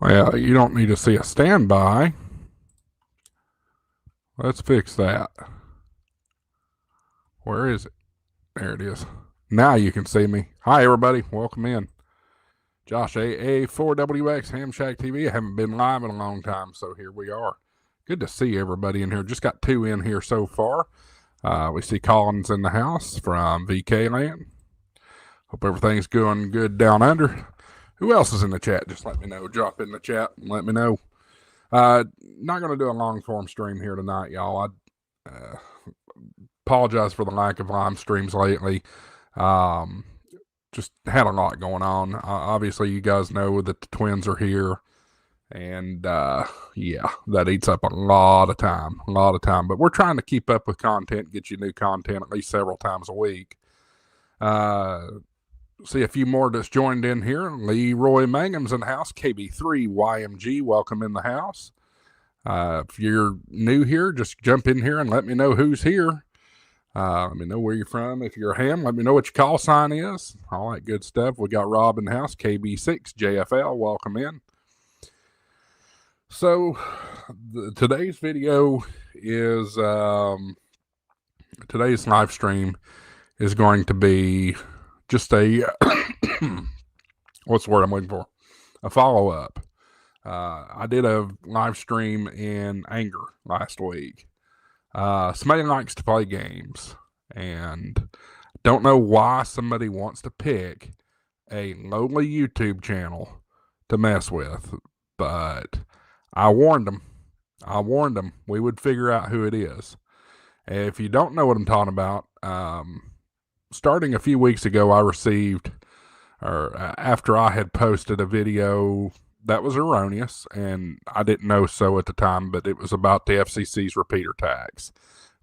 Well, you don't need to see a standby. Let's fix that. Where is it? There it is. Now you can see me. Hi, everybody. Welcome in. Josh AA4WX Ham Shack TV. I haven't been live in a long time, so here we are. Good to see everybody in here. Just got 2 in here so far. We see Collins in the house from VK Land. Hope everything's going good down under. Who else is in the chat? Just let me know. Drop in the chat and let me know. Not going to do a long form stream here tonight, y'all. I apologize for the lack of live streams lately. Just had a lot going on. Obviously, you guys know that the twins are here. And, yeah, that eats up a lot of time. But we're trying to keep up with content, get you new content at least several times a week. See a few more that's joined in here. Leroy Mangum's in the house. KB3YMG, welcome in the house. If you're new here, just jump in here and let me know who's here. Let me know where you're from. If you're a ham, let me know what your call sign is. All that good stuff. We got Rob in the house. KB6JFL, welcome in. So today's video is today's live stream is going to be just a what's the word I'm looking for? A follow-up. I did a live stream in anger last week. Somebody likes to play games, and don't know why somebody wants to pick a lowly YouTube channel to mess with, but I warned them. We would figure out who it is. If you don't know what I'm talking about, starting a few weeks ago, I received, after I had posted a video that was erroneous, and I didn't know so at the time, but it was about the FCC's repeater tax,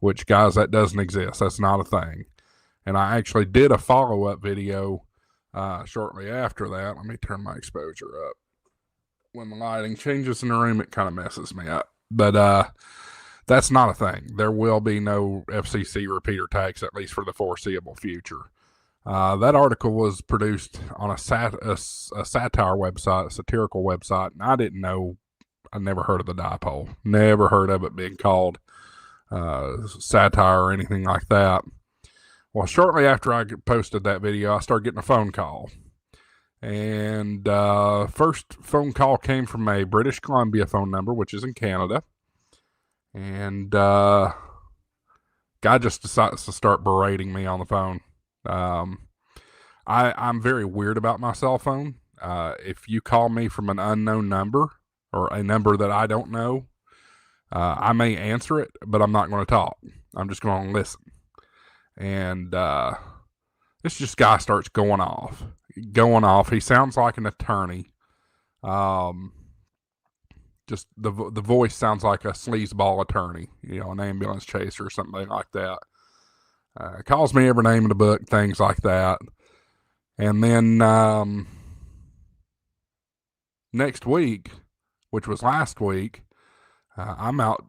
which, guys, that doesn't exist. That's not a thing. And I actually did a follow-up video shortly after that. Let me turn my exposure up. When the lighting changes in the room, it kind of messes me up. But that's not a thing. There will be no FCC repeater tax, at least for the foreseeable future. That article was produced on a satire website, a satirical website, and I didn't know. I never heard of the dipole. Never heard of it being called satire or anything like that. Well, shortly after I posted that video, I started getting a phone call. And first phone call came from a British Columbia phone number, which is in Canada. And guy just decides to start berating me on the phone. I'm very weird about my cell phone. If you call me from an unknown number or a number that I don't know, I may answer it, but I'm not going to talk. I'm just going to listen. And this just guy starts going off. He sounds like an attorney. Just the voice sounds like a sleazeball attorney, an ambulance chaser or something like that. Calls me every name in the book, things like that. And then next week, which was last week, I'm out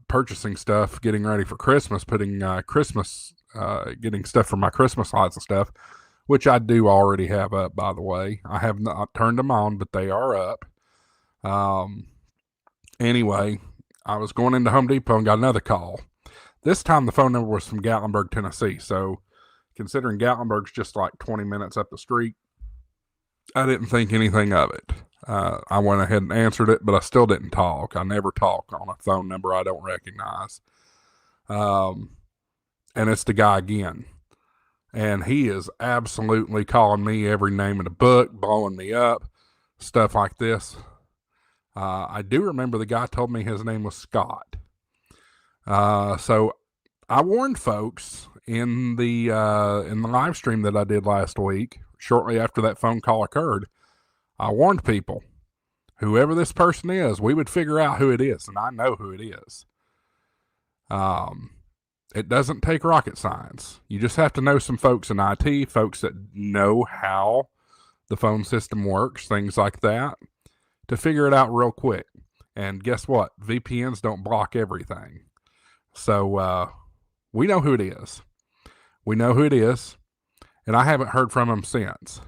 purchasing stuff, getting ready for Christmas, putting getting stuff for my Christmas lights and stuff, which I do already have up, by the way. I have not turned them on, but they are up. Anyway, I was going into Home Depot and got another call. This time the phone number was from Gatlinburg, Tennessee. So considering Gatlinburg's just like 20 minutes up the street, I didn't think anything of it. I went ahead and answered it, but I still didn't talk. I never talk on a phone number I don't recognize. And it's the guy again. And he is absolutely calling me every name in the book, blowing me up, stuff like this. I do remember the guy told me his name was Scott. So I warned folks in the live stream that I did last week, shortly after that phone call occurred. I warned people, whoever this person is, we would figure out who it is, and I know who it is. It doesn't take rocket science. You just have to know some folks in IT, folks that know how the phone system works, things like that, to figure it out real quick. And guess what? VPNs don't block everything. So we know who it is. And I haven't heard from them since.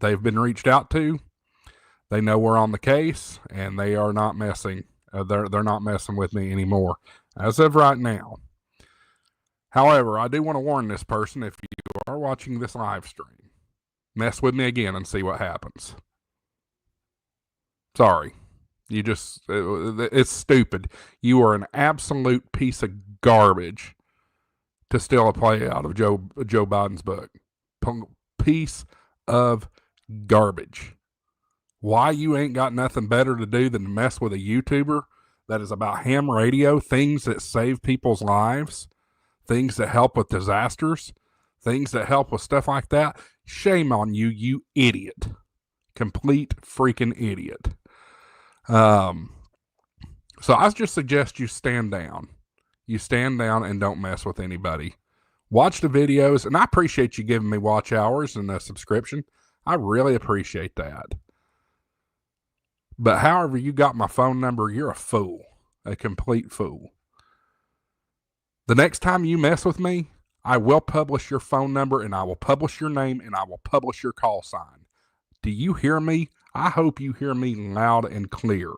They've been reached out to. They know we're on the case, and they are not messing. They're not messing with me anymore as of right now. However, I do want to warn this person, if you are watching this live stream, mess with me again and see what happens. Sorry. It's stupid. You are an absolute piece of garbage to steal a play out of Joe Biden's book. Piece of garbage. Why you ain't got nothing better to do than to mess with a YouTuber that is about ham radio, things that save people's lives, things that help with disasters, things that help with stuff like that? Shame on you, you idiot. Complete freaking idiot. So I just suggest you stand down. You stand down and don't mess with anybody. Watch the videos, and I appreciate you giving me watch hours and a subscription. I really appreciate that. But however you got my phone number, you're a fool. A complete fool. The next time you mess with me, I will publish your phone number, and I will publish your name, and I will publish your call sign. Do you hear me? I hope you hear me loud and clear.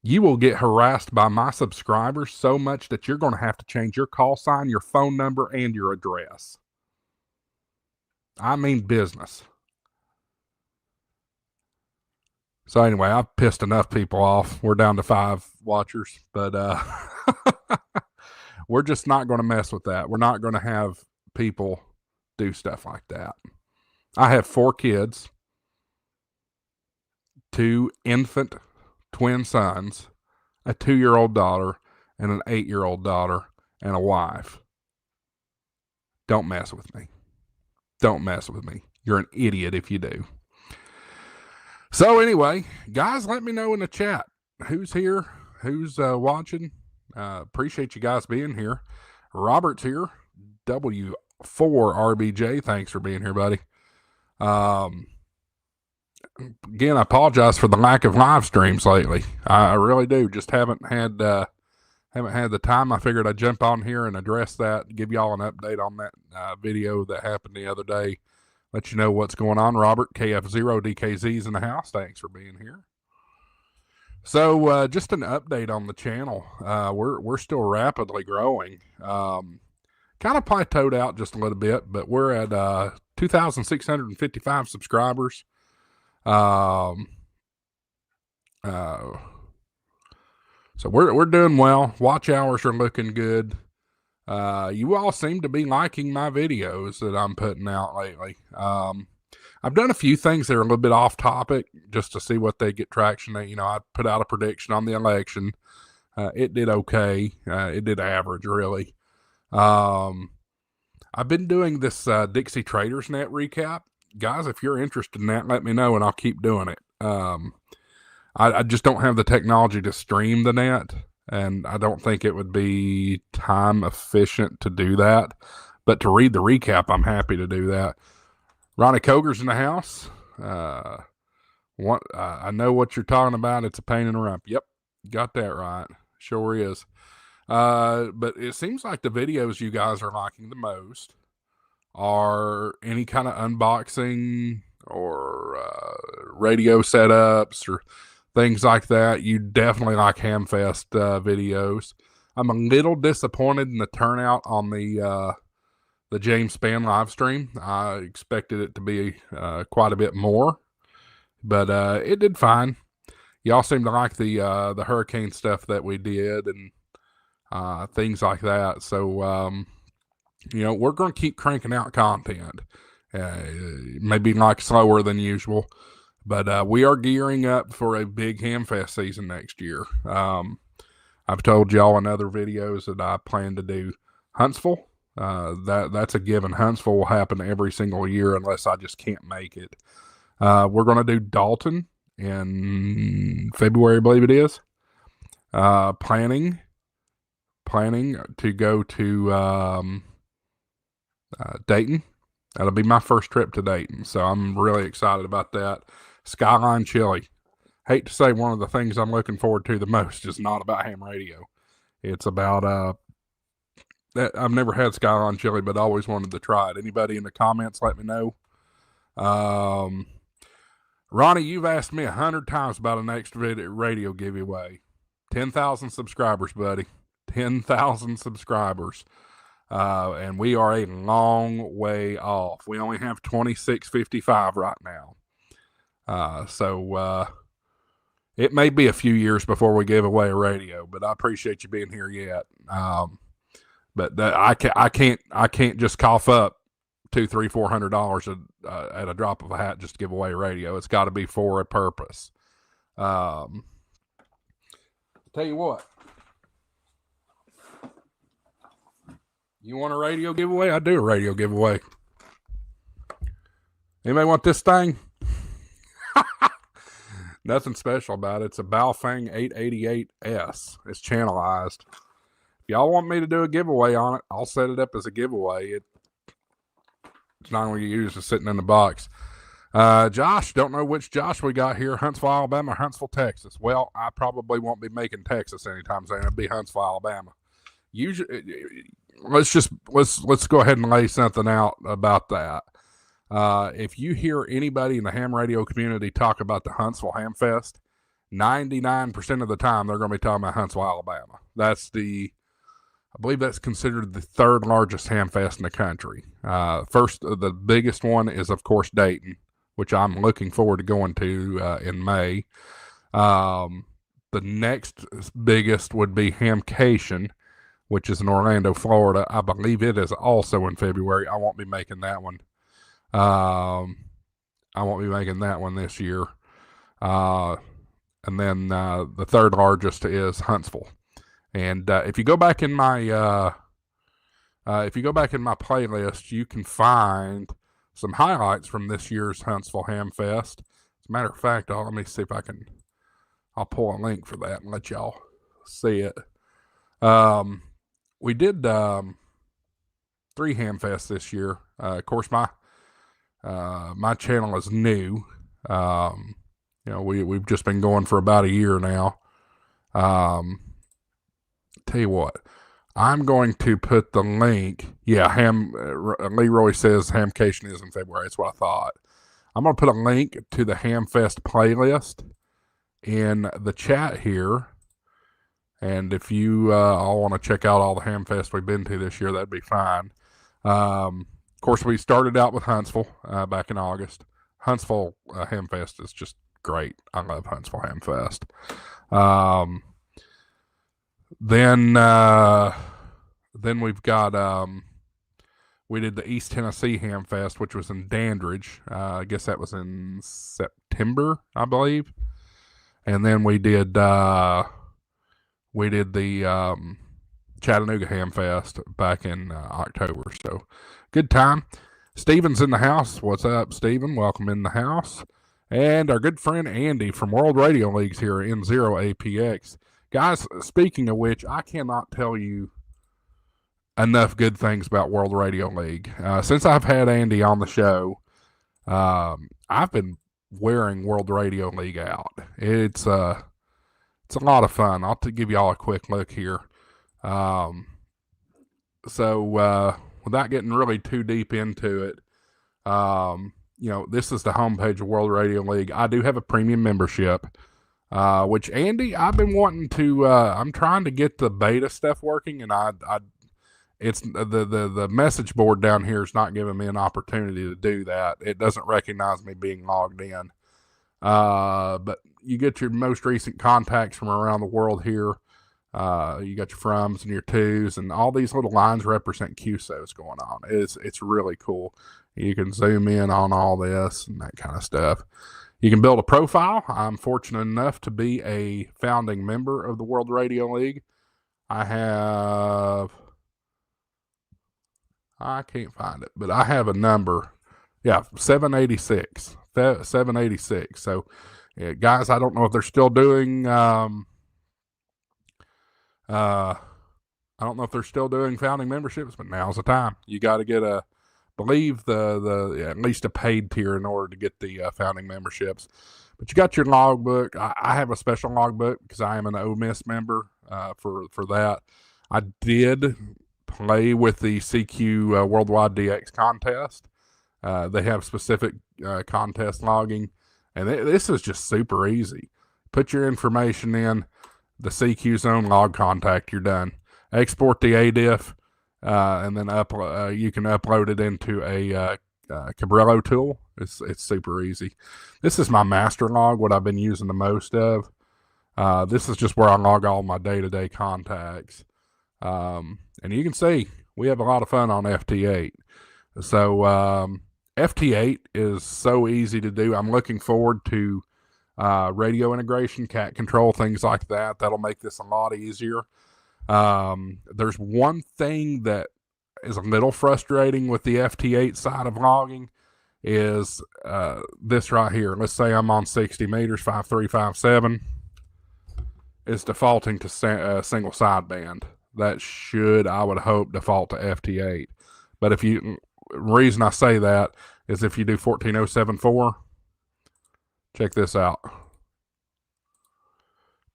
You will get harassed by my subscribers so much that you're going to have to change your call sign, your phone number, and your address. I mean business. So anyway, I've pissed enough people off. We're down to 5 watchers, but we're just not going to mess with that. We're not going to have people do stuff like that. I have 4 kids, 2 infant twin sons, a 2-year-old daughter, and an 8-year-old daughter, and a wife. Don't mess with me. Don't mess with me. You're an idiot if you do. So anyway, guys, let me know in the chat who's here, who's watching. Appreciate you guys being here. Robert's here. W4RBJ. Thanks for being here, buddy. Again, I apologize for the lack of live streams lately. I really do. Just haven't had the time. I figured I'd jump on here and address that, give y'all an update on that video that happened the other day. Let you know what's going on. Robert, KF0DKZ's in the house. Thanks for being here. So just an update on the channel. We're still rapidly growing. Kind of plateaued out just a little bit, but we're at 2,655 subscribers. So we're doing well. Watch hours are looking good. You all seem to be liking my videos that I'm putting out lately. I've done a few things that are a little bit off topic just to see what they get traction. I put out a prediction on the election. It did okay. It did average, really. I've been doing this Dixie Traders Net recap. Guys, if you're interested in that, let me know and I'll keep doing it. I just don't have the technology to stream the net, and I don't think it would be time efficient to do that. But to read the recap, I'm happy to do that. Ronnie Koger's in the house. I know what you're talking about. It's a pain in the rump. Yep, got that right. Sure is. But it seems like the videos you guys are liking the most are any kind of unboxing or radio setups or things like that. You definitely like Hamfest videos. I'm a little disappointed in the turnout on the James Spann live stream. I expected it to be quite a bit more, but it did fine. Y'all seem to like the hurricane stuff that we did and things like that. So we're going to keep cranking out content. Maybe like slower than usual, but we are gearing up for a big Hamfest season next year. I've told y'all in other videos that I plan to do Huntsville. That's a given. Huntsville will happen every single year unless I just can't make it. We're going to do Dalton in February, I believe it is. Planning to go to Dayton. That'll be my first trip to Dayton, so I'm really excited about that. Skyline Chili. Hate to say one of the things I'm looking forward to the most is not about ham radio. It's about I've never had Skyline Chili, but I always wanted to try it. Anybody in the comments, let me know. Ronnie, you've asked me 100 times about a next radio giveaway. 10,000 subscribers, buddy. 10,000 subscribers. And we are a long way off. We only have 2655 right now. So it may be a few years before we give away a radio, but I appreciate you being here yet. But I can't just cough up $200, $300, $400 at a drop of a hat just to give away a radio. It's got to be for a purpose. Tell you what, you want a radio giveaway? I do a radio giveaway. Anybody want this thing? Nothing special about it. It's a Baofeng 888S. It's channelized. If y'all want me to do a giveaway on it, I'll set it up as a giveaway. It's not going to get used as sitting in the box. Josh, don't know which Josh we got here. Huntsville, Alabama, or Huntsville, Texas. Well, I probably won't be making Texas anytime soon. It'll be Huntsville, Alabama. Usually, let's go ahead and lay something out about that. If you hear anybody in the ham radio community talk about the Huntsville Ham Fest, 99% of the time they're going to be talking about Huntsville, Alabama. I believe that's considered the third largest ham fest in the country. The biggest one is, of course, Dayton, which I'm looking forward to going to in May. The next biggest would be Hamcation, which is in Orlando, Florida. I believe it is also in February. I won't be making that one. I won't be making that one this year. And then the third largest is Huntsville. And if you go back in my playlist, you can find some highlights from this year's Huntsville Ham Fest. As a matter of fact, let me see if I'll pull a link for that and let y'all see it. We did 3 Ham Fests this year. Of course, my channel is new. We've just been going for about a year now. Tell you what, I'm going to put the link. Yeah, Leroy says Hamcation is in February. That's what I thought. I'm going to put a link to the Hamfest playlist in the chat here. And if you all want to check out all the Hamfest we've been to this year, that'd be fine. Of course, we started out with Huntsville back in August. Huntsville Hamfest is just great. I love Huntsville Hamfest. Then we've got we did the East Tennessee Ham Fest, which was in Dandridge. I guess that was in September, I believe. And then we did the Chattanooga Ham Fest back in October. So good time. Steven's in the house. What's up, Steven? Welcome in the house. And our good friend Andy from World Radio League's here in N0APX. Guys, speaking of which, I cannot tell you enough good things about World Radio League. Since I've had Andy on the show, I've been wearing World Radio League out. It's a lot of fun. I'll give y'all a quick look here. So without getting really too deep into it, this is the homepage of World Radio League. I do have a premium membership. Which Andy, I've been wanting to. I'm trying to get the beta stuff working, and it's the message board down here is not giving me an opportunity to do that. It doesn't recognize me being logged in. But you get your most recent contacts from around the world here. You got your froms and your twos, and all these little lines represent QSOs going on. It's really cool. You can zoom in on all this and that kind of stuff. You can build a profile. I'm fortunate enough to be a founding member of the World Radio League. I can't find it, but I have a number. Yeah, 786. 786. So, yeah, guys, I don't know if they're still doing I don't know if they're still doing founding memberships, but now's the time. You got to get at least a paid tier in order to get the founding memberships. But you got your logbook. I have a special logbook because I am an Ole Miss member for that. I did play with the CQ Worldwide DX contest. They have specific contest logging, and this is just super easy. Put your information in the CQ zone log contact. You're done. Export the ADIF, and then you can upload it into a Cabrillo tool. It's super easy. This is my master log, what I've been using the most of. This is just where I log all my day-to-day contacts. And you can see we have a lot of fun on FT8. So FT8 is so easy to do. I'm looking forward to radio integration, cat control, things like that. That'll make this a lot easier. There's one thing that is a little frustrating with the FT8 side of logging is this right here. Let's say I'm on 60 meters, 5357. It's defaulting to single sideband. That should, I would hope, default to FT8. But if you, reason I say that is if you do 14074, check this out.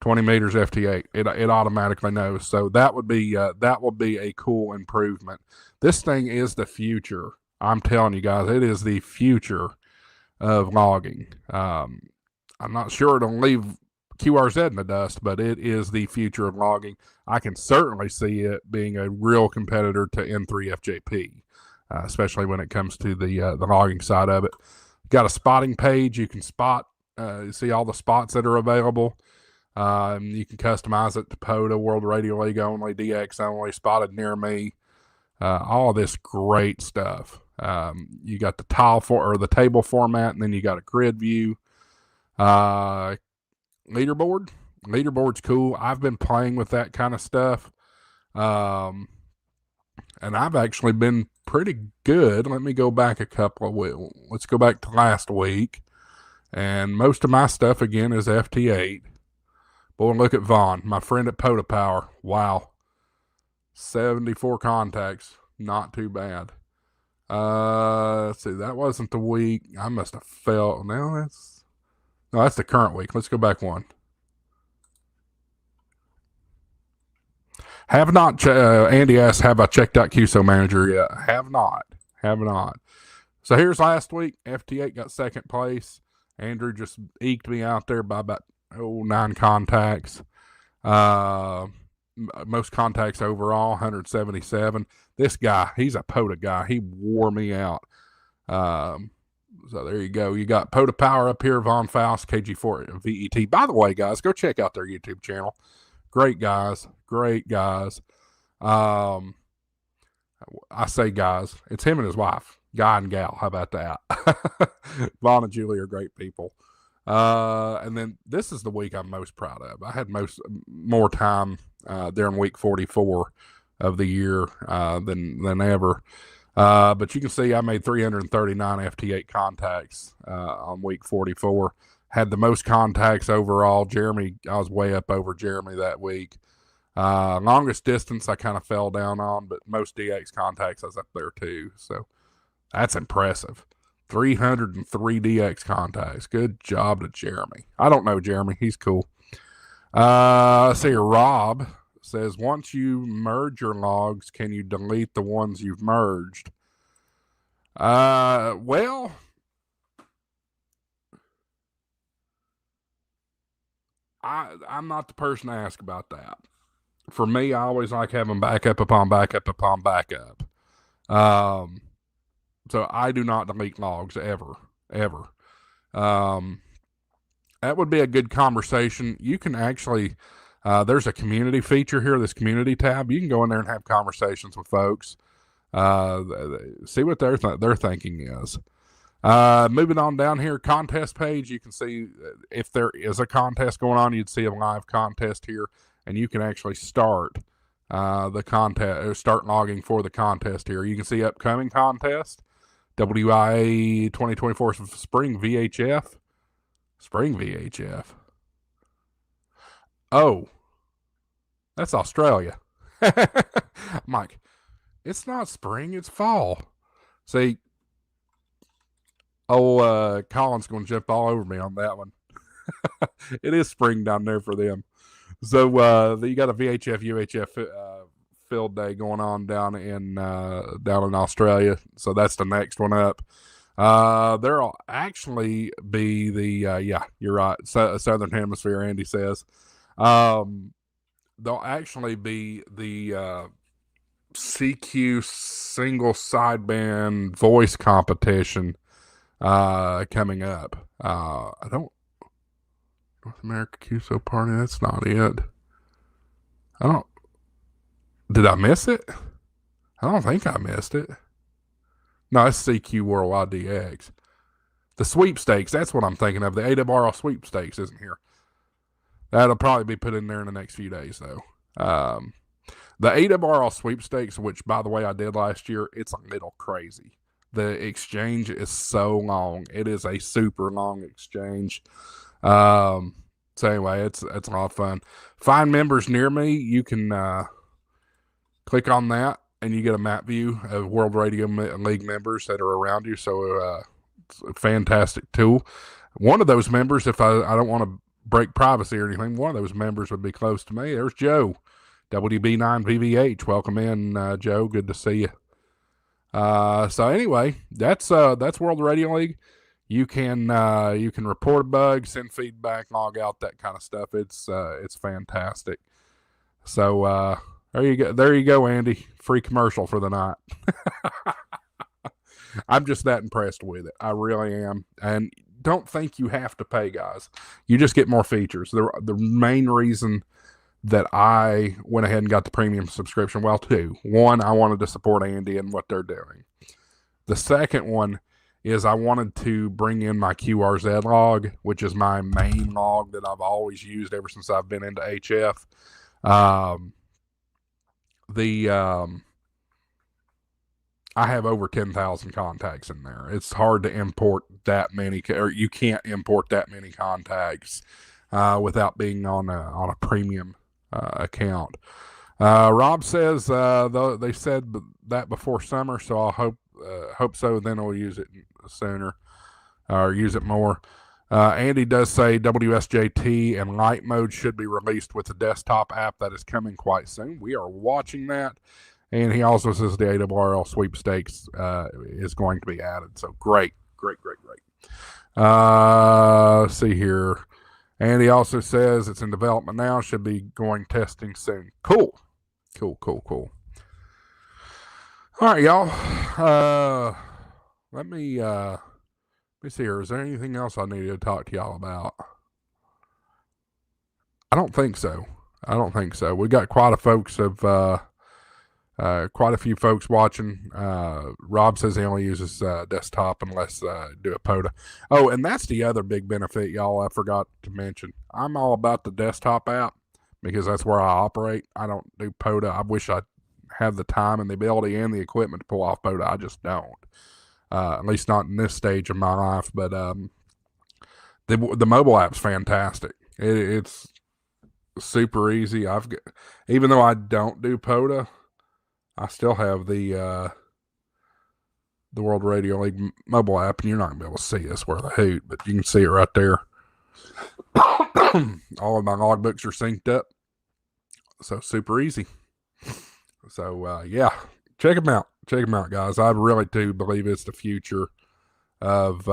20 meters FT8, it automatically knows. So that would be a cool improvement. This thing is the future. I'm telling you guys, it is the future of logging. I'm not sure it'll leave QRZ in the dust, but it is the future of logging. I can certainly see it being a real competitor to N3FJP, especially when it comes to the logging side of it. Got a spotting page. You can spot, see all the spots that are available. You can customize it to POTA, World Radio League only, DX only, spotted near me. All of this great stuff. You got the the table format, and then you got a grid view. Leaderboard's cool. I've been playing with that kind of stuff. And I've actually been pretty good. Let me go back a couple of weeks. Let's go back to last week. And most of my stuff, again, is FT8. Boy, look at Vaughn, my friend at POTA Power. Wow. 74 contacts. Not too bad. Let's see. That wasn't the week. I must have fell. No, that's the current week. Let's go back one. Have not, Andy asked, have I checked out QSO Manager yet? Have not. So here's last week. FT8 got second place. Andrew just eked me out there by about 9 contacts. Most contacts overall, 177. This guy, he's a POTA guy. He wore me out. So there you go. You got POTA Power up here, Von Faust, KG4 VET. By the way, guys, go check out their YouTube channel. Great guys. I say guys. It's him and his wife. Guy and gal. How about that? Vaughn and Julie are great people. And then this is the week I'm most proud of. I had more time during week 44 of the year than ever. But you can see I made 339 FT8 contacts on week 44. Had the most contacts overall. Jeremy, I was way up over Jeremy that week. Longest distance I kind of fell down on, but most DX contacts I was up there too. So that's impressive. 303 DX contacts. Good job to Jeremy. I don't know Jeremy. He's cool. Let's see here. Rob says, once you merge your logs, can you delete the ones you've merged? Well, I'm not the person to ask about that. For me, I always like having backup upon backup upon backup. So I do not delete logs ever. That would be a good conversation. You can actually, there's a community feature here, this community tab. You can go in there and have conversations with folks. See what their thinking is. Moving on down here, contest page. You can see if there is a contest going on, you'd see a live contest here, and you can actually start the contest, or start logging for the contest here. You can see upcoming contest, WIA 2024 Spring VHF. Oh, that's Australia. I'm like, it's not spring, it's fall. See, Colin's going to jump all over me on that one. It is spring down there for them. So you got a VHF UHF field day going on down in Australia. So that's the next one up. There'll actually be yeah, you're right. Southern Hemisphere, Andy says. There'll actually be the CQ single sideband voice competition coming up. I don't North America QSO Party. That's not it. I don't. Did I miss it? I don't think I missed it. No, it's CQ Worldwide DX. The sweepstakes. That's what I'm thinking of. The AWRL sweepstakes isn't here. That'll probably be put in there in the next few days, though. The AWRL sweepstakes, which, by the way, I did last year, it's a little crazy. The exchange is so long. It is a super long exchange. So anyway, it's a lot of fun. Find members near me. You can click on that, and you get a map view of World Radio League members that are around you. So it's a fantastic tool. One of those members, if I don't want to break privacy or anything, one of those members would be close to me. There's Joe, WB9VVH. Welcome in, Joe. Good to see you. So anyway, that's World Radio League. You can report a bug, send feedback, log out, that kind of stuff. It's fantastic. So there you go, Andy. Free commercial for the night. I'm just that impressed with it. I really am. And don't think you have to pay, guys. You just get more features. The main reason that I went ahead and got the premium subscription, well, two. One, I wanted to support Andy and what they're doing. The second one is I wanted to bring in my QRZ log, which is my main log that I've always used ever since I've been into HF. I have over 10,000 contacts in there. It's hard to import that many, or you can't import that many contacts without being on a premium account. Rob says they said that before summer, so I hope so. Then we'll use it sooner or use it more. Andy does say WSJT and light mode should be released with the desktop app. That is coming quite soon. We are watching that. And he also says the AWRL sweepstakes is going to be added. So great. See here. And he also says it's in development now. Should be going testing soon. Cool. All right, y'all. Let me see here. Is there anything else I need to talk to y'all about? I don't think so. We got quite a few folks watching. Rob says he only uses desktop unless do a POTA. Oh, and that's the other big benefit, y'all, I forgot to mention. I'm all about the desktop app because that's where I operate. I don't do POTA. I wish I had the time and the ability and the equipment to pull off POTA. I just don't. At least not in this stage of my life. But the mobile app's fantastic. It's super easy. Even though I don't do POTA, I still have the World Radio League mobile app, and you're not going to be able to see us where the hoot, but you can see it right there. All of my logbooks are synced up, so super easy. So, yeah, check them out. Guys. I really do believe it's the future of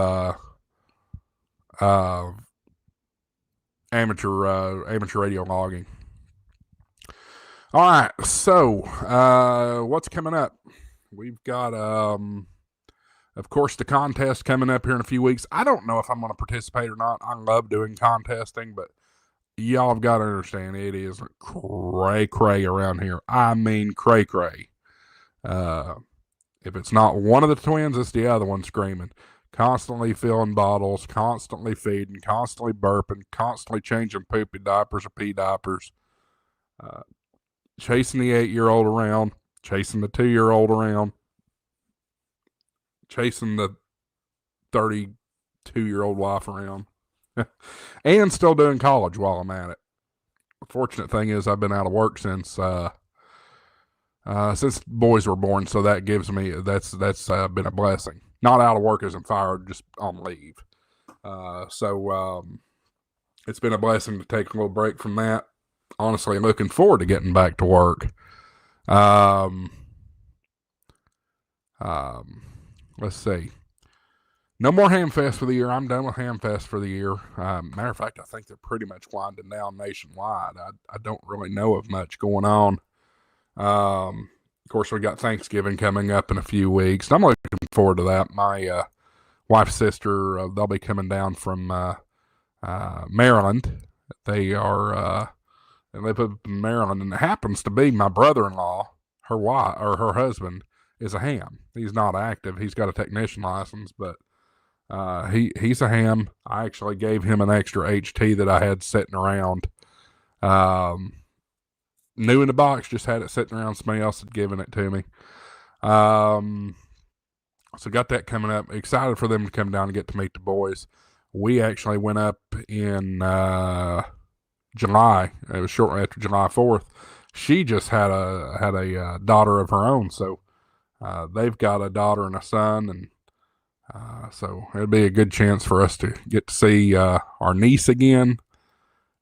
amateur radio logging. All right, so what's coming up? We've got, of course, the contest coming up here in a few weeks. I don't know if I'm going to participate or not. I love doing contesting, but y'all have got to understand it is cray around here. I mean, cray. If it's not one of the twins, it's the other one screaming. Constantly filling bottles, constantly feeding, constantly burping, constantly changing poopy diapers or pee diapers. Chasing the 8-year-old around, chasing the 2-year-old around, chasing the 32-year-old wife around, and still doing college while I'm at it. The fortunate thing is I've been out of work since boys were born, so that gives me that's been a blessing. Not out of work as in fired, just on leave. So it's been a blessing to take a little break from that. Honestly, looking forward to getting back to work. Let's see. No more Ham Fest for the year. I'm done with Ham Fest for the year. Matter of fact, I think they're pretty much winding down nationwide. I don't really know of much going on. Of course, we got Thanksgiving coming up in a few weeks. I'm looking forward to that. My wife's sister, they'll be coming down from Maryland. They are, and they live up in Maryland, and it happens to be my brother-in-law. Her wife or her husband is a ham. He's not active. He's got a technician license, but he's a ham. I actually gave him an extra HT that I had sitting around. New in the box, just had it sitting around. Somebody else had given it to me. So got that coming up. Excited for them to come down and get to meet the boys. We actually went up in July. It was shortly after July 4th. She just had a daughter of her own, so they've got a daughter and a son, and so it'll be a good chance for us to get to see our niece again,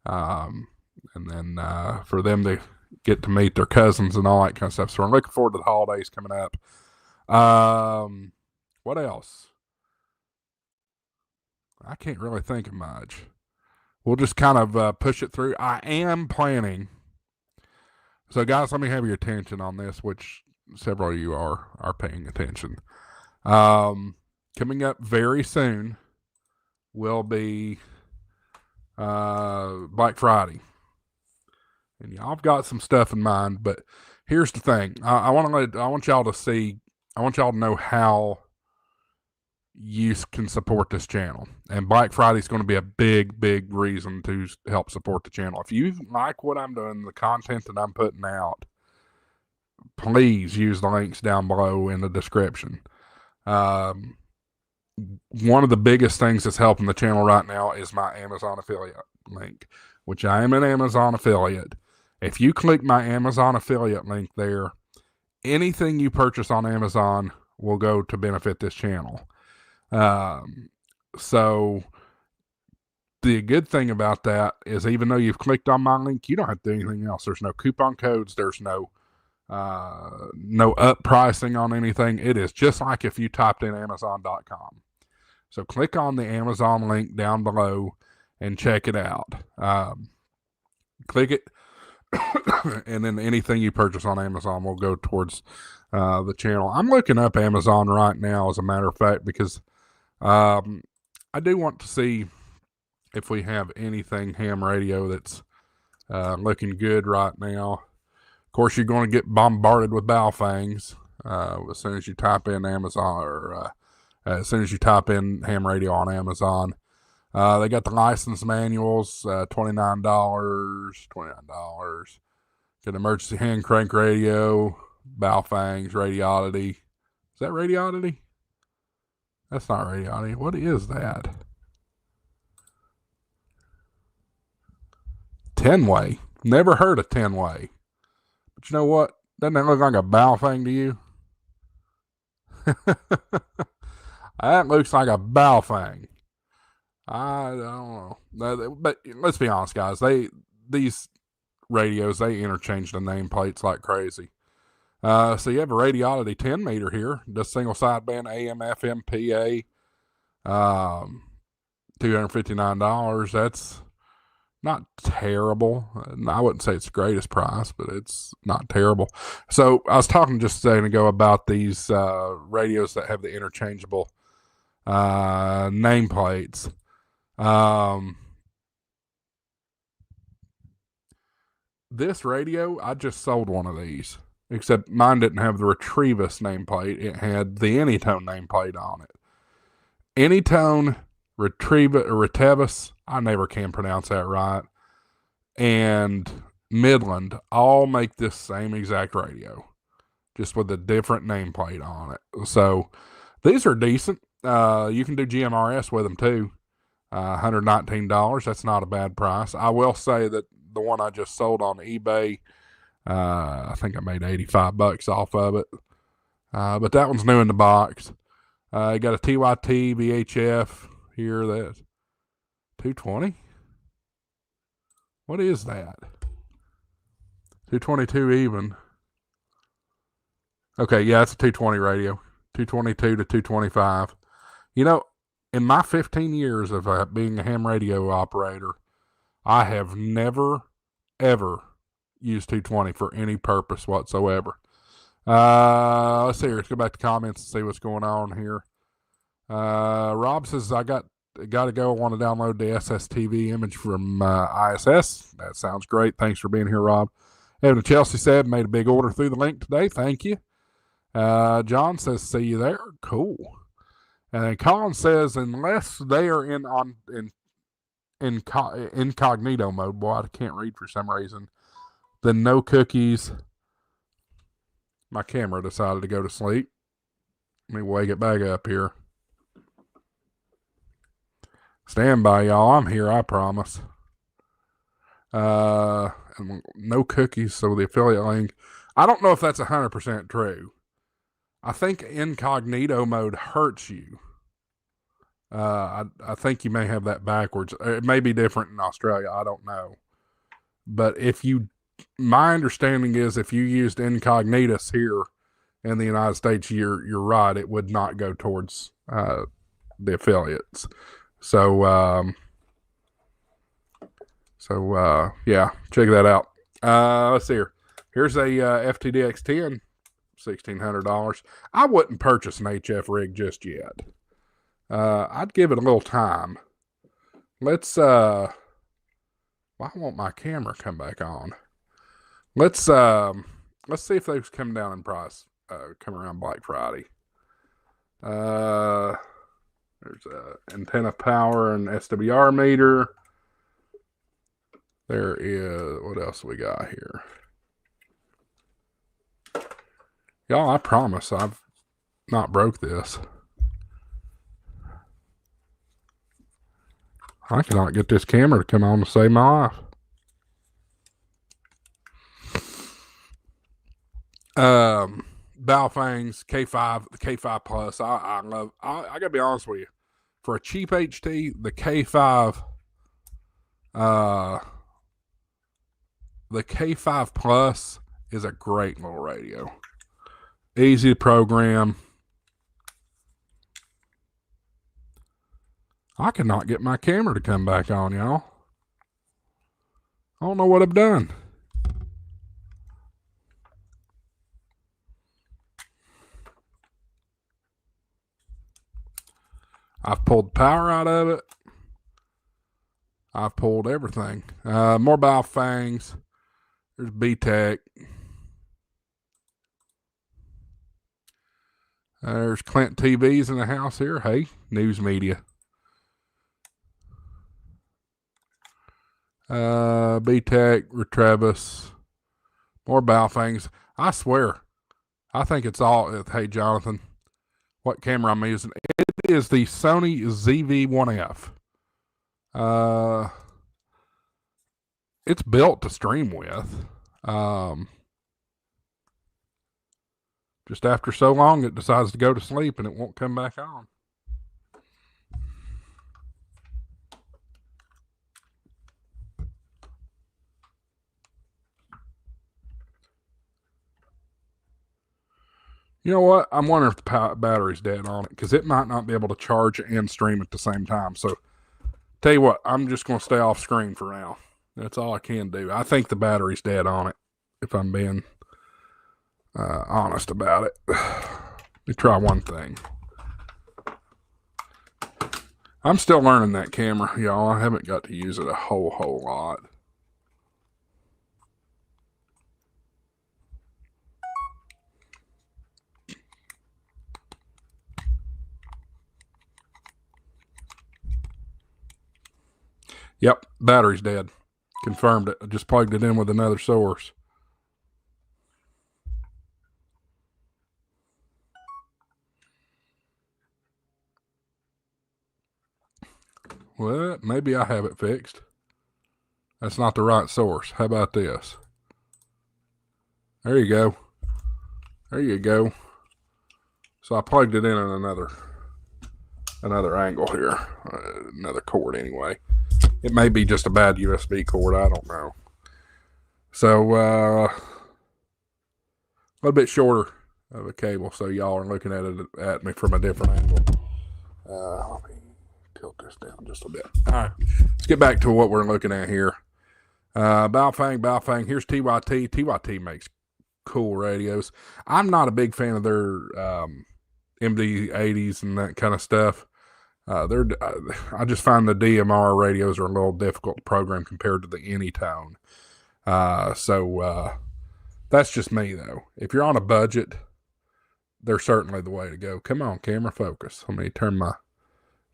and then for them to get to meet their cousins and all that kind of stuff. So I'm looking forward to the holidays coming up. What else? I can't really think of much. We'll just kind of push it through. I am planning. So, guys, let me have your attention on this, which several of you are paying attention. Coming up very soon will be Black Friday. And y'all have got some stuff in mind, but here's the thing. I want y'all to see, I want y'all to know how you can support this channel. And Black Friday is going to be a big, big reason to help support the channel. If you like what I'm doing, the content that I'm putting out, please use the links down below in the description. One of the biggest things that's helping the channel right now is my Amazon affiliate link, which I am an Amazon affiliate. If you click my Amazon affiliate link there, anything you purchase on Amazon will go to benefit this channel. So the good thing about that is, even though you've clicked on my link, you don't have to do anything else. There's no coupon codes. There's no up pricing on anything. It is just like if you typed in Amazon.com. So click on the Amazon link down below and check it out. Click it, and then anything you purchase on Amazon will go towards the channel. I'm looking up Amazon right now, as a matter of fact, because I do want to see if we have anything ham radio that's looking good right now. Of course, you're going to get bombarded with Balfangs as soon as you type in Amazon, or as soon as you type in ham radio on Amazon. They got the license manuals, $29. Get emergency hand crank radio, Balfangs, Radiolity. Is that Radiolity? That's not Radiolity. What is that? 10-way. Never heard of 10-way. But you know what? Doesn't that look like a Balfang to you? That looks like a Balfang. I don't know. But let's be honest, guys. These radios, they interchange the nameplates like crazy. So you have a Radiolity 10 meter here, just single sideband AM, FM, PA, $259. That's not terrible. I wouldn't say it's the greatest price, but it's not terrible. So I was talking just a second ago about these radios that have the interchangeable nameplates. This radio, I just sold one of these. Except mine didn't have the Retrievus nameplate. It had the Anytone nameplate on it. Anytone, Retrievus, I never can pronounce that right, and Midland all make this same exact radio, just with a different nameplate on it. So these are decent. You can do GMRS with them too. $119. That's not a bad price. I will say that the one I just sold on eBay, I think I made $85 off of it. But that one's new in the box. You got a TYT VHF here. That's 220. What is that? 222 even. Okay, yeah, it's a 220 radio. 222 to 225. You know, in my 15 years of being a ham radio operator, I have never, ever used 220 for any purpose whatsoever. Let's see here. Let's go back to comments and see what's going on here. Rob says, I got to go. I want to download the SSTV image from ISS. That sounds great. Thanks for being here, Rob. Evan Chelsea said, made a big order through the link today. Thank you. John says, see you there. Cool. And then Colin says, unless they are in incognito mode, boy, I can't read for some reason, then no cookies. My camera decided to go to sleep. Let me wake it back up here. Stand by, y'all. I'm here, I promise. No cookies, so the affiliate link. I don't know if that's 100% true. I think incognito mode hurts you. I think you may have that backwards. It may be different in Australia. I don't know. But my understanding is if you used incognitus here in the United States, you're right. It would not go towards the affiliates. So yeah, check that out. Let's see here. Here's a FTDX10. $1,600. I wouldn't purchase an HF rig just yet. I'd give it a little time. Let's why won't my camera come back on? Let's see if they've come down in price come around Black Friday. There's antenna power and SWR meter. There is, what else we got here? Y'all, I promise I've not broke this. I cannot get this camera to come on to save my life. Baofangs K5, the K5 Plus. I love. I gotta be honest with you. For a cheap HT, the K5, the K5 Plus is a great little radio. Easy to program. I cannot get my camera to come back on, y'all. I don't know what I've done. I've pulled power out of it. I've pulled everything. More Baofangs. There's B-Tech. There's Clint TVs in the house here. Hey, news media. B-Tech, Retrevus. More Baofangs. I swear, I think it's all. Hey, Jonathan, what camera I'm using? It is the Sony ZV-1F. It's built to stream with. Just after so long, it decides to go to sleep and it won't come back on. You know what? I'm wondering if the battery's dead on it because it might not be able to charge and stream at the same time. So, tell you what, I'm just going to stay off screen for now. That's all I can do. I think the battery's dead on it, if I'm being honest about it. Let me try one thing. I'm still learning that camera, y'all. I haven't got to use it a whole lot. Yep, battery's dead. Confirmed it. I just plugged it in with another source. Well, maybe I have it fixed. That's not the right source. How about this? There you go. There you go. So I plugged it in at another angle here. Another cord anyway. It may be just a bad USB cord. I don't know. So, a little bit shorter of a cable. So y'all are looking at me from a different angle. tilt this down just a bit. All right, let's get back to what we're looking at here. Baofeng. Here's TYT. TYT makes cool radios. I'm not a big fan of their MD80s and that kind of stuff. I just find the DMR radios are a little difficult to program compared to the Anytone. So that's just me, though. If you're on a budget, they're certainly the way to go. Come on, camera, focus. Let me turn my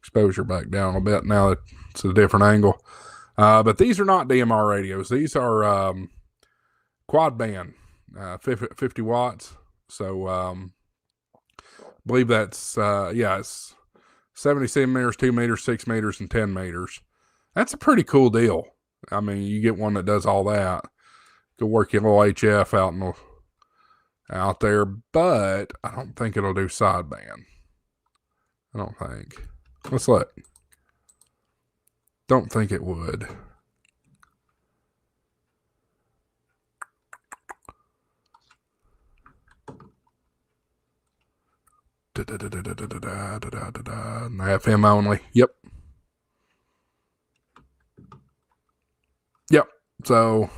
exposure back down a bit now that it's a different angle. But these are not DMR radios. These are quad band, 50 watts. So I believe that's, it's 70 centimeters, 2 meters, 6 meters, and 10 meters. That's a pretty cool deal. I mean, you get one that does all that. Go work your little HF out there, but I don't think it'll do sideband. I don't think. Let's look. Don't think it would. FM only. Yep. So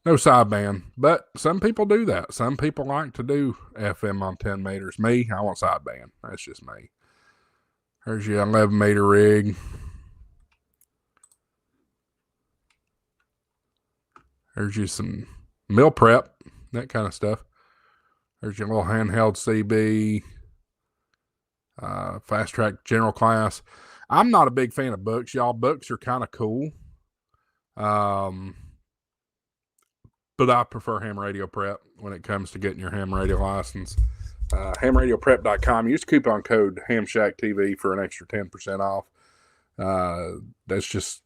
no sideband, but some people do that. Some people like to do FM on 10 meters. Me, I want sideband. That's just me. There's your 11 meter rig. There's you some meal prep, that kind of stuff. There's your little handheld CB, fast track general class. I'm not a big fan of books, y'all. Books are kind of cool. But I prefer ham radio prep when it comes to getting your ham radio license. Hamradioprep.com. Use coupon code HamShackTV for an extra 10% off. That's just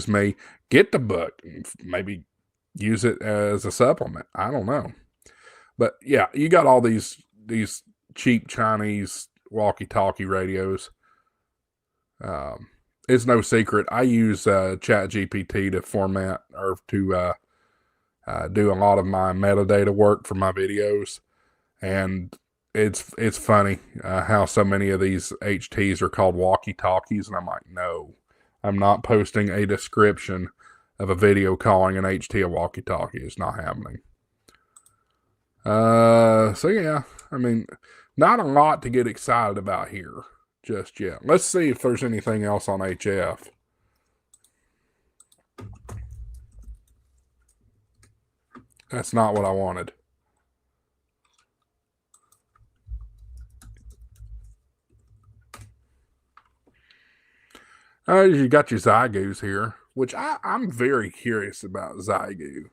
me. Get the book. Maybe use it as a supplement. I don't know. But yeah, you got all these cheap Chinese walkie-talkie radios. It's no secret. I use ChatGPT to format or to do a lot of my metadata work for my videos, and it's funny how so many of these HTs are called walkie-talkies, and I'm like, no, I'm not posting a description of a video calling an HT a walkie-talkie. It's not happening. So yeah, I mean, not a lot to get excited about here just yet. Let's see if there's anything else on HF. That's not what I wanted. You got your Zygoos here, which I'm very curious about Zygo.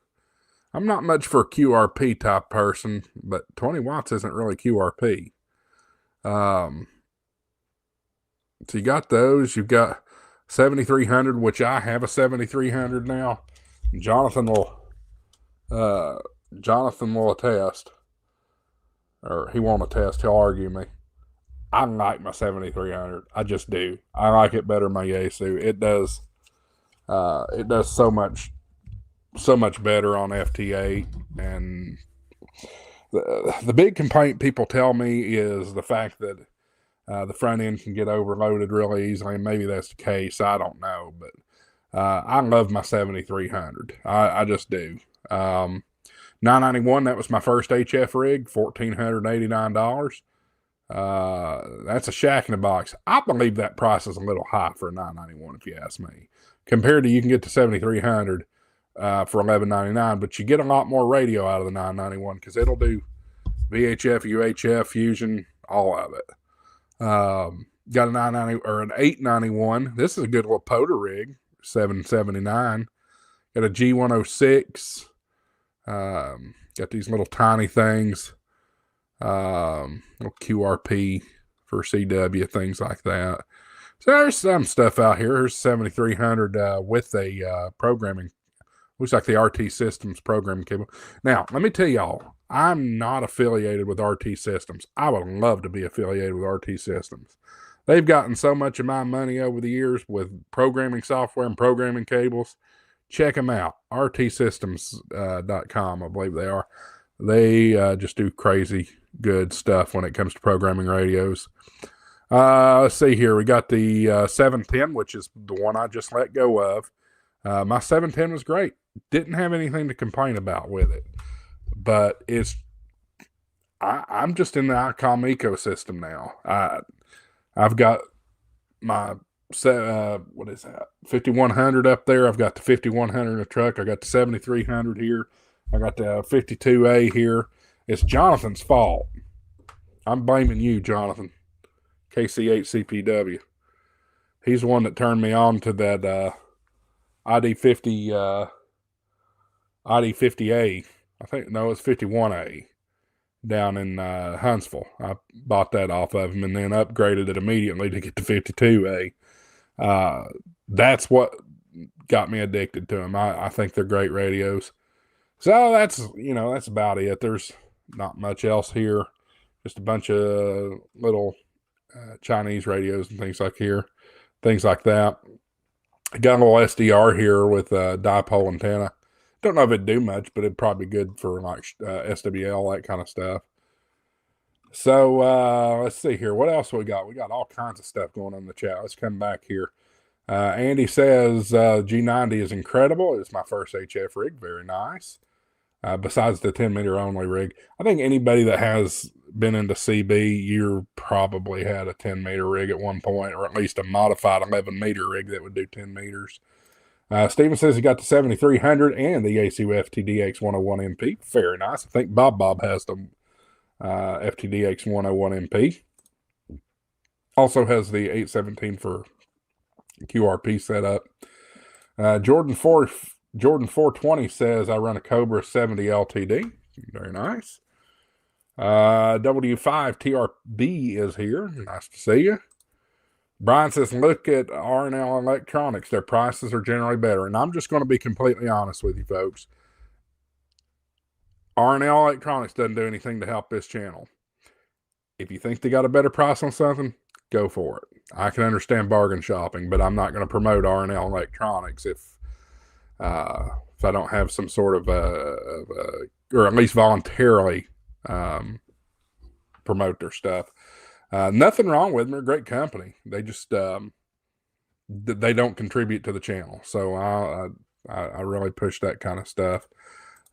I'm not much for a QRP type person, but 20 watts isn't really QRP. So you got those. You've got 7300, which I have a 7300 now. Jonathan will attest, or he won't attest. He'll argue me. I like my 7300. I just do. I like it better than my Yaesu. It does so much better on FT8. And the big complaint people tell me is the fact that the front end can get overloaded really easily. Maybe that's the case. I don't know, but I love my 7300. I just do. 991. That was my first HF rig. $1,489. That's a shack in a box. I believe that price is a little high for a 991, if you ask me. Compared to, you can get the 7300 for $11.99, but you get a lot more radio out of the 991 because it'll do VHF, UHF, fusion, all of it. Got a 990 or an 891. This is a good little POTA rig, 779. Got a G106. Got these little tiny things. Little QRP for CW, things like that. So there's some stuff out here. There's 7300 with a programming. Looks like the RT Systems programming cable. Now, let me tell y'all, I'm not affiliated with RT Systems. I would love to be affiliated with RT Systems. They've gotten so much of my money over the years with programming software and programming cables. Check them out. rtsystems.com, I believe they are. They just do crazy good stuff when it comes to programming radios. Let's see here. We got the 710, which is the one I just let go of. My 710 was great. Didn't have anything to complain about with it. But I'm just in the ICOM ecosystem now. I've got my what is that? 5100 up there. I've got the 5100 in the truck. I got the 7300 here. I got the 52A here. It's Jonathan's fault. I'm blaming you, Jonathan. KC8CPW. He's the one that turned me on to that ID50 ID50A. I think no, it's 51A down in Huntsville. I bought that off of him and then upgraded it immediately to get the 52A. That's what got me addicted to them. I think they're great radios. So that's about it. There's not much else here. Just a bunch of little Chinese radios and things like that. I got a little SDR here with a dipole antenna. Don't know if it'd do much, but it'd probably be good for like SWL, that kind of stuff. So let's see here. What else we got? We got all kinds of stuff going on in the chat. Let's come back here. Andy says G90 is incredible. It's my first HF rig. Very nice. Besides the 10 meter only rig, I think anybody that has been into CB, you probably had a 10 meter rig at one point, or at least a modified 11 meter rig that would do 10 meters. Steven says he got the 7300 and the ACU FTDX 101 MP. Very nice. I think Bob has the FTDX 101 MP. Also has the 817 for QRP setup. Jordan 420 says I run a Cobra 70 LTD. Very nice. W5TRB is here. Nice to see you. Brian says, look at R&L Electronics. Their prices are generally better. And I'm just going to be completely honest with you, folks. R&L Electronics doesn't do anything to help this channel. If you think they got a better price on something, go for it. I can understand bargain shopping, but I'm not going to promote R&L Electronics if I don't have some sort of or at least voluntarily promote their stuff. Nothing wrong with them. They're a great company. They just they don't contribute to the channel. So I really push that kind of stuff.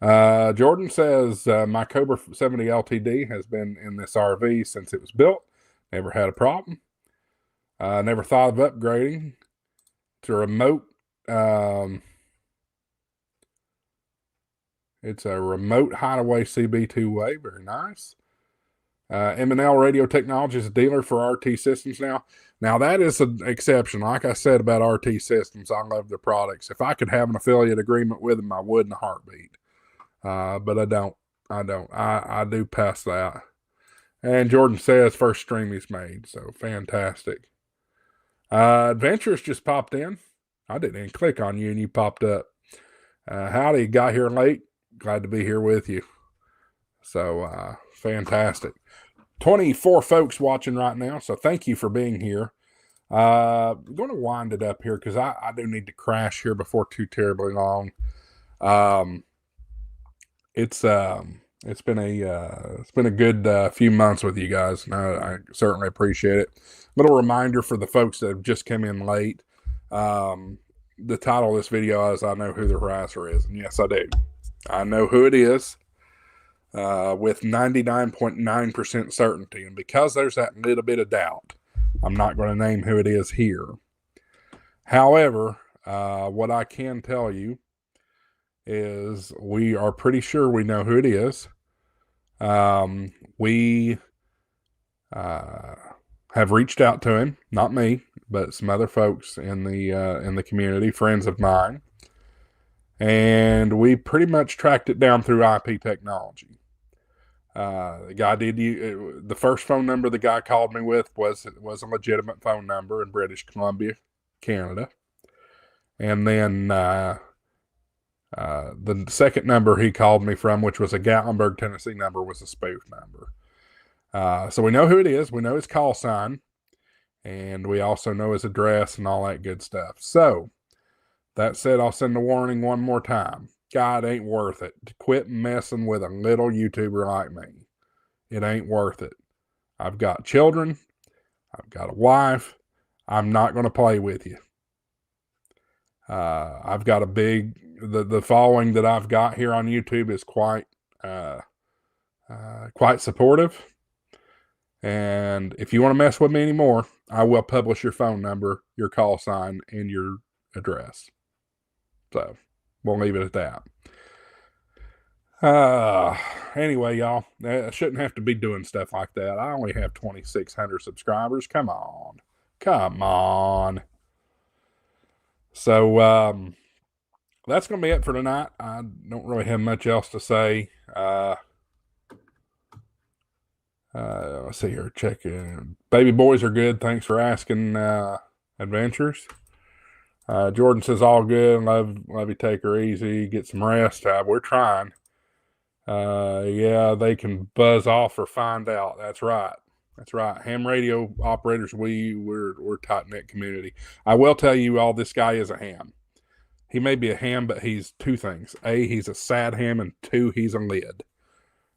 Jordan says my Cobra 70 LTD has been in this RV since it was built. Never had a problem. Never thought of upgrading to a remote. It's a remote hideaway CB2-way. Very nice. M&L Radio Technology is a dealer for RT Systems now. Now, that is an exception. Like I said about RT Systems, I love their products. If I could have an affiliate agreement with them, I would in a heartbeat. But I don't. I do pass that. And Jordan says first stream he's made. So, fantastic. Adventurous just popped in. I didn't even click on you and you popped up. Howdy, got here late. Glad to be here with you. So, fantastic. 24 folks watching right now, so thank you for being here. I'm going to wind it up here because I do need to crash here before too terribly long. It's been a good few months with you guys, and I certainly appreciate it. Little reminder for the folks that have just come in late. The title of this video is "I Know Who the Harasser Is," and yes, I do. I know who it is. With 99.9% certainty. And because there's that little bit of doubt, I'm not going to name who it is here. However, what I can tell you is we are pretty sure we know who it is. We have reached out to him, not me, but some other folks in the community, friends of mine. And we pretty much tracked it down through IP technology. The guy the first phone number the guy called me with was a legitimate phone number in British Columbia, Canada. And then the second number he called me from, which was a Gatlinburg, Tennessee number, was a spoof number. So we know who it is. We know his call sign. And we also know his address and all that good stuff. So, that said, I'll send the warning one more time. God, ain't worth it to quit messing with a little YouTuber like me. It ain't worth it. I've got children. I've got a wife. I'm not going to play with you. I've got a big, the following that I've got here on YouTube is quite supportive. And if you want to mess with me anymore, I will publish your phone number, your call sign, and your address. So we'll leave it at that. Anyway, y'all, I shouldn't have to be doing stuff like that. I only have 2,600 subscribers. Come on. So, that's going to be it for tonight. I don't really have much else to say. Let's see here. Checking. Baby boys are good. Thanks for asking, Adventures. Jordan says all good. Love you. Take her easy. Get some rest. We're trying. Yeah, they can buzz off or find out. That's right. Ham radio operators, we're tight-knit community. I will tell you all, this guy is a ham. He may be a ham, but he's two things. A, he's a sad ham, and two, he's a lid.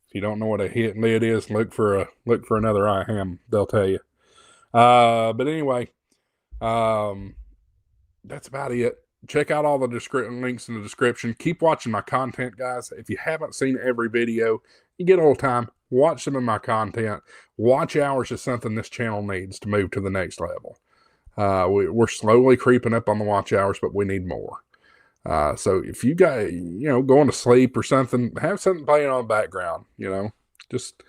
If you don't know what a lid is, look for another eye ham. They'll tell you. But anyway, that's about it. Check out all the links in the description. Keep watching my content, guys. If you haven't seen every video, you get a little time, watch some of my content. Watch hours is something this channel needs to move to the next level. We're slowly creeping up on the watch hours, but we need more. So if you got, going to sleep or something, have something playing on the background, just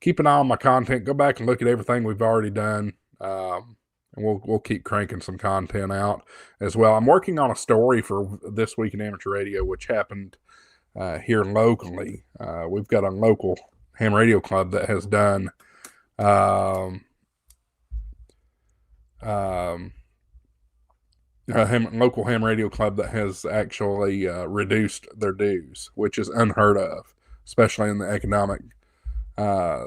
keep an eye on my content. Go back and look at everything we've already done. And we'll keep cranking some content out as well. I'm working on a story for This Week in Amateur Radio, which happened here locally. We've got a local ham radio club that has done local ham radio club that has actually reduced their dues, which is unheard of, especially in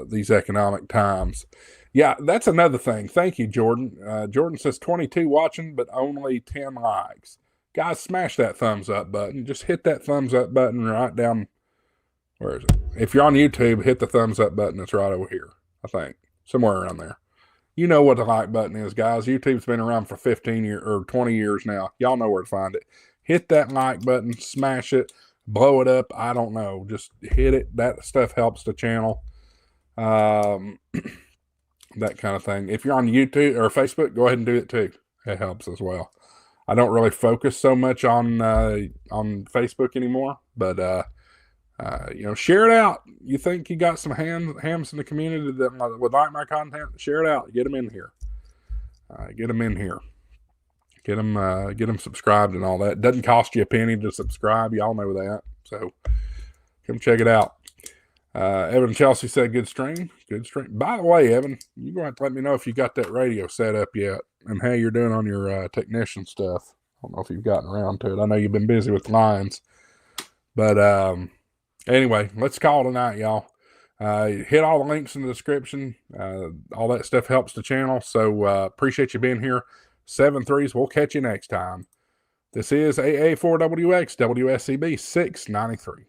these economic times. Yeah, that's another thing. Thank you, Jordan. Jordan says 22 watching, but only 10 likes. Guys, smash that thumbs up button. Just hit that thumbs up button right down. Where is it? If you're on YouTube, hit the thumbs up button. It's right over here, I think. Somewhere around there. You know what the like button is, guys. YouTube's been around for 15 years or 20 years now. Y'all know where to find it. Hit that like button. Smash it. Blow it up. I don't know. Just hit it. That stuff helps the channel. That kind of thing. If you're on YouTube or Facebook, go ahead and do it too. It helps as well. I don't really focus so much on Facebook anymore, but share it out. You think you got some hams in the community that would like my content? Share it out. Get them in here. Get them subscribed and all that. It doesn't cost you a penny to subscribe. Y'all know that. So come check it out. Evan Chelsea said, good stream. By the way, Evan, you're going to have to let me know if you got that radio set up yet and how you're doing on your technician stuff. I don't know if you've gotten around to it. I know you've been busy with lines. But anyway, let's call it a night, y'all. Hit all the links in the description. All that stuff helps the channel. So appreciate you being here. 7-3s. We'll catch you next time. This is AA4WX WSCB 693.